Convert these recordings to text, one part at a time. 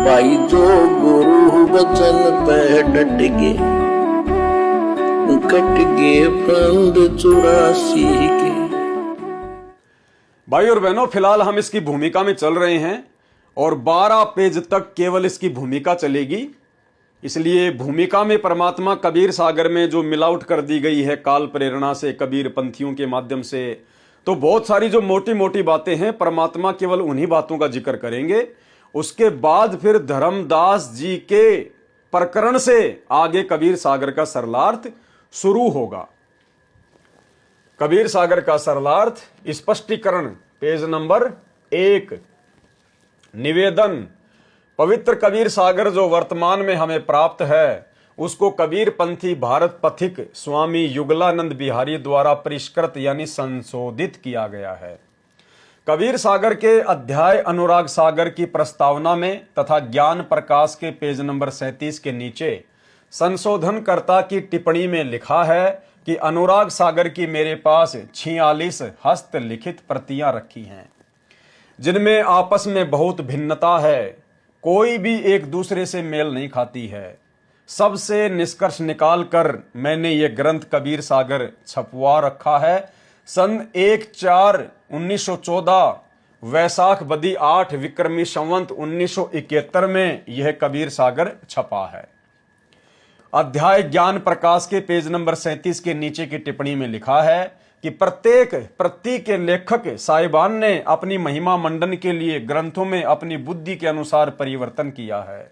भाई जो गुरु वचन पे डट गए, कट गए फंद 84 के। भाई और बहनों, फिलहाल हम इसकी भूमिका में चल रहे हैं और 12 पेज तक केवल इसकी भूमिका चलेगी। इसलिए भूमिका में परमात्मा कबीर सागर में जो मिलावट कर दी गई है काल प्रेरणा से, कबीर पंथियों के माध्यम से, तो बहुत सारी जो मोटी मोटी बातें हैं परमात्मा केवल उन्हीं बातों का जिक्र करेंगे। उसके बाद फिर धर्मदास जी के प्रकरण से आगे कबीर सागर का सरलार्थ शुरू होगा। कबीर सागर का सरलार्थ स्पष्टीकरण, पेज नंबर 1। निवेदन: पवित्र कबीर सागर जो वर्तमान में हमें प्राप्त है उसको कबीर पंथी भारत पथिक स्वामी युगलानंद बिहारी द्वारा परिष्कृत यानी संशोधित किया गया है। कबीर सागर के अध्याय अनुराग सागर की प्रस्तावना में तथा ज्ञान प्रकाश के पेज नंबर 37 के नीचे संशोधनकर्ता की टिप्पणी में लिखा है कि अनुराग सागर की मेरे पास 46 हस्तलिखित प्रतियां रखी हैं जिनमें आपस में बहुत भिन्नता है, कोई भी एक दूसरे से मेल नहीं खाती है। सबसे निष्कर्ष निकालकर मैंने ये ग्रंथ कबीर सागर छपवा रखा है। सन 1/4/1914 वैसाख बदी 8 विक्रमी संवत 1971 में यह कबीर सागर छपा है। अध्याय ज्ञान प्रकाश के पेज नंबर 37 के नीचे की टिप्पणी में लिखा है कि प्रत्येक प्रति के लेखक साहिबान ने अपनी महिमा मंडन के लिए ग्रंथों में अपनी बुद्धि के अनुसार परिवर्तन किया है,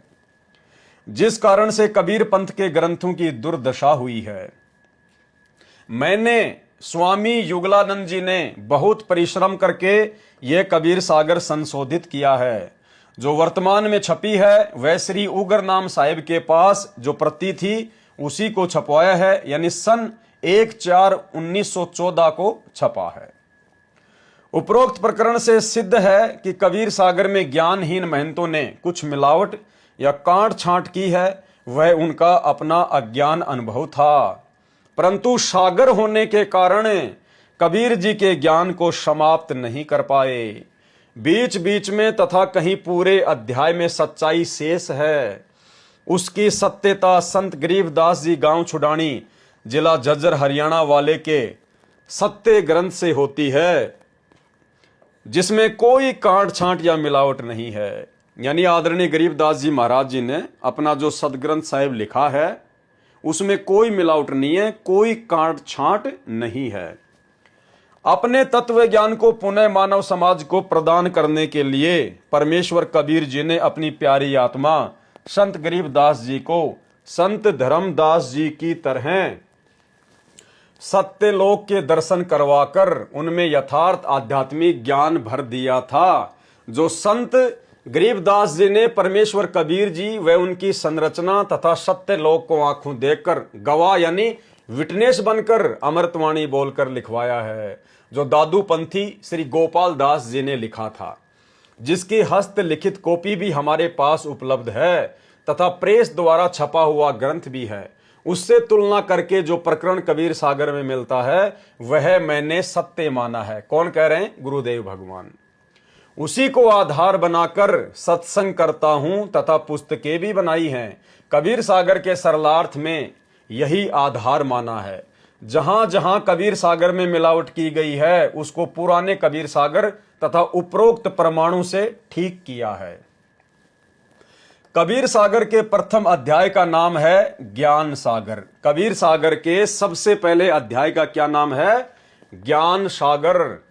जिस कारण से कबीर पंथ के ग्रंथों की दुर्दशा हुई है। मैंने स्वामी युगलानंद जी ने बहुत परिश्रम करके यह कबीर सागर संशोधित किया है। जो वर्तमान में छपी है वह श्री उगर नाम साहिब के पास जो प्रति थी उसी को छपवाया है, यानी सन 1/4/1914 को छपा है। उपरोक्त प्रकरण से सिद्ध है कि कबीर सागर में ज्ञानहीन महंतों ने कुछ मिलावट या काट छांट की है, वह उनका अपना अज्ञान अनुभव था, परंतु सागर होने के कारण कबीर जी के ज्ञान को समाप्त नहीं कर पाए। बीच बीच में तथा कहीं पूरे अध्याय में सच्चाई शेष है। उसकी सत्यता संत गरीबदास जी गांव छुडानी जिला झज्जर हरियाणा वाले के सत्य ग्रंथ से होती है, जिसमें कोई काट छांट या मिलावट नहीं है। यानी आदरणीय गरीबदास जी महाराज जी ने अपना जो सदग्रंथ साहिब लिखा है उसमें कोई मिलावट नहीं है, कोई काट छांट नहीं है। अपने तत्व ज्ञान को पुनः मानव समाज को प्रदान करने के लिए परमेश्वर कबीर जी ने अपनी प्यारी आत्मा संत गरीबदास जी को संत धर्मदास जी की तरह सत्यलोक के दर्शन करवाकर उनमें यथार्थ आध्यात्मिक ज्ञान भर दिया था, जो संत गरीबदास जी ने परमेश्वर कबीर जी व उनकी संरचना तथा सत्यलोक को आंखों देखकर गवाह यानी विटनेस बनकर अमृतवाणी बोलकर लिखवाया है, जो दादू पंथी श्री गोपाल दास जी ने लिखा था, जिसकी हस्तलिखित कॉपी भी हमारे पास उपलब्ध है तथा प्रेस द्वारा छपा हुआ ग्रंथ भी है। उससे तुलना करके जो प्रकरण कबीर सागर में मिलता है वह मैंने सत्य माना है। कौन कह रहे हैं? गुरुदेव भगवान। उसी को आधार बनाकर सत्संग करता हूं तथा पुस्तकें भी बनाई हैं। कबीर सागर के सरलार्थ में यही आधार माना है। जहां जहां कबीर सागर में मिलावट की गई है उसको पुराने कबीर सागर तथा उपरोक्त परमाणु से ठीक किया है। कबीर सागर के प्रथम अध्याय का नाम है ज्ञान सागर। कबीर सागर के सबसे पहले अध्याय का क्या नाम है? ज्ञान सागर।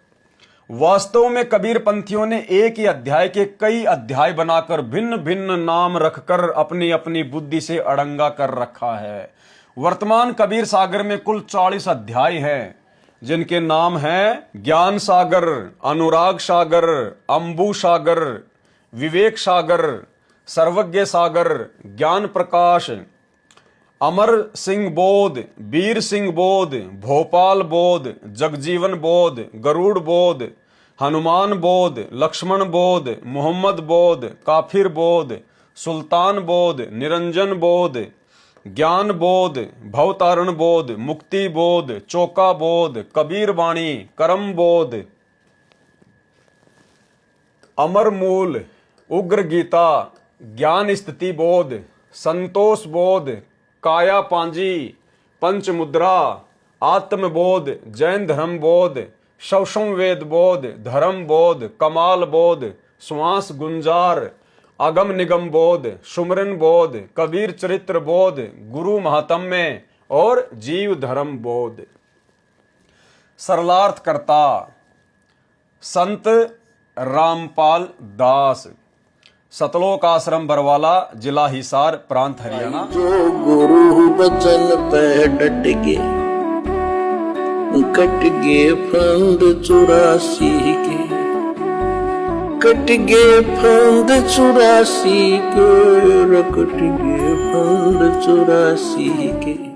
वास्तव में कबीर पंथियों ने एक ही अध्याय के कई अध्याय बनाकर भिन्न भिन्न नाम रखकर अपनी अपनी बुद्धि से अड़ंगा कर रखा है। वर्तमान कबीर सागर में कुल 40 अध्याय हैं, जिनके नाम हैं ज्ञान सागर, अनुराग सागर, अंबु सागर, विवेक सागर, सर्वज्ञ सागर, ज्ञान प्रकाश, अमर सिंह बोध, वीर सिंह बोध, भोपाल बोध, जगजीवन बोध, गरुड़ बोध, हनुमान बोध, लक्ष्मण बोध, मोहम्मद बोध, काफिर बोध, सुल्तान बोध, निरंजन बोध, ज्ञान बोध, भवतारण बोध, मुक्ति बोध, चौका बोध, कबीर वाणी, करम बोध, अमर मूल, उग्र गीता, ज्ञान स्थिति बोध, संतोष बोध, काया पांजी, पंच मुद्रा, आत्मबोध, जैन धर्म बोध, शवसम वेद बोध, धर्म बोध, कमाल बोध, श्वास गुंजार, अगम निगम बोध, सुमरन बोध, कबीर चरित्र बोध, गुरु महात्म्य और जीव धर्म बोध। सरलार्थ करता संत रामपाल दास, सतलोक आश्रम बरवाला, जिला हिसार, प्रांत हरियाणा। जो गुरु बचन पे डट के कट गए फंद 84 के, कट गए फंद 84 के, कट गए फंद 84 के।